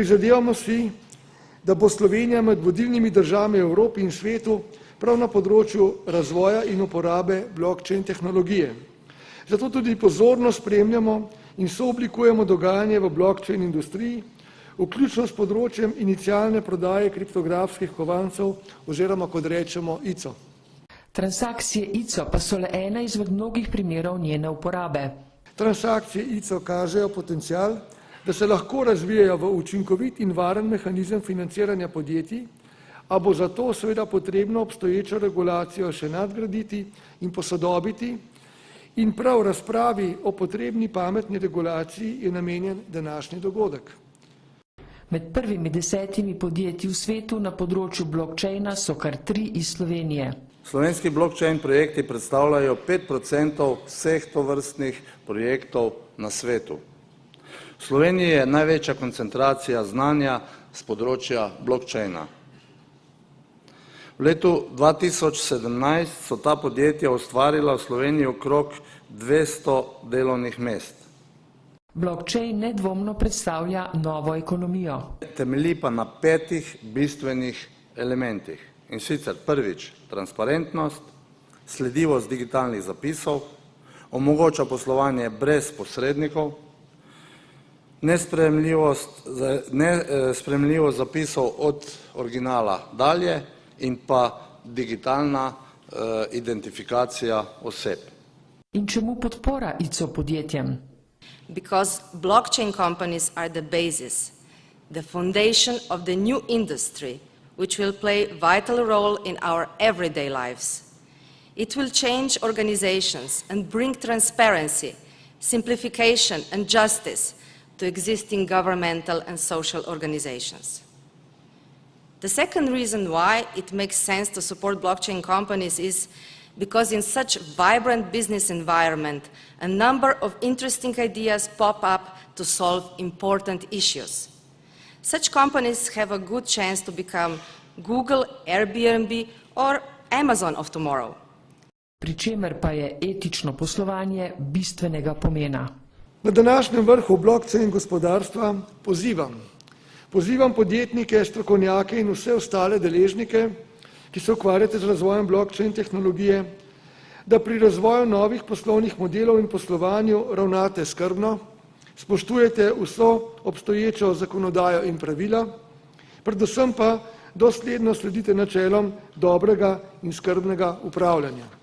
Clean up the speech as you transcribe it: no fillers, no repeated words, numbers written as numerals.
Prizadevamo si, da bo Slovenija med vodilnimi državami v Evropi in svetu prav na področju razvoja in uporabe blockchain tehnologije. Zato tudi pozorno spremljamo in sooblikujemo dogajanje v blockchain industriji, vključno s področjem inicialne prodaje kriptografskih kovancev oziroma, kot rečemo, ICO. Transakcije ICO pa so le ena izmed mnogih primerov njene uporabe. Transakcije ICO kažejo potencial, da se lahko razvijajo v učinkovit in varen mehanizem financiranja podjetij, a bo zato seveda potrebno obstoječo regulacijo še nadgraditi in posodobiti, in prav razpravi o potrebni pametni regulaciji je namenjen današnji dogodek. Med prvimi 10 podjetji v svetu na področju blockchaina so kar 3 iz Slovenije. Slovenski blockchain projekti predstavljajo 5% vseh tovrstnih projektov na svetu. V Sloveniji je največja koncentracija znanja z področja blockchaina. V letu 2017 so ta podjetja ustvarila v Sloveniji okrog 200 delovnih mest. Blockchain nedvomno predstavlja novo ekonomijo. Temelji pa na 5 bistvenih elementih. In sicer prvič, transparentnost, sledljivost digitalnih zapisov, omogoča poslovanje brez posrednikov, nesprejemljivost zapisov od originala dalje in pa digitalna identifikacija oseb. In čemu podpora ICO podjetjem? Because blockchain companies are the basis, the foundation of the new industry, which will play a vital role in our everyday lives. It will change organizations and bring transparency, simplification and justice to existing governmental and social organizations. The second reason why it makes sense to support blockchain companies is because in such a vibrant business environment, a number of interesting ideas pop up to solve important issues. Such companies have a good chance to become Google, Airbnb or Amazon of tomorrow. Pri čemer pa je etično poslovanje bistvenega pomena. Na današnjem vrhu blockchain gospodarstva pozivam podjetnike, strokovnjake in vse ostale deležnike, ki se ukvarjate z razvojem blockchain tehnologije, da pri razvoju novih poslovnih modelov in poslovanju ravnate skrbno, spoštujete vso obstoječo zakonodajo in pravila, predvsem pa dosledno sledite načelom dobrega in skrbnega upravljanja.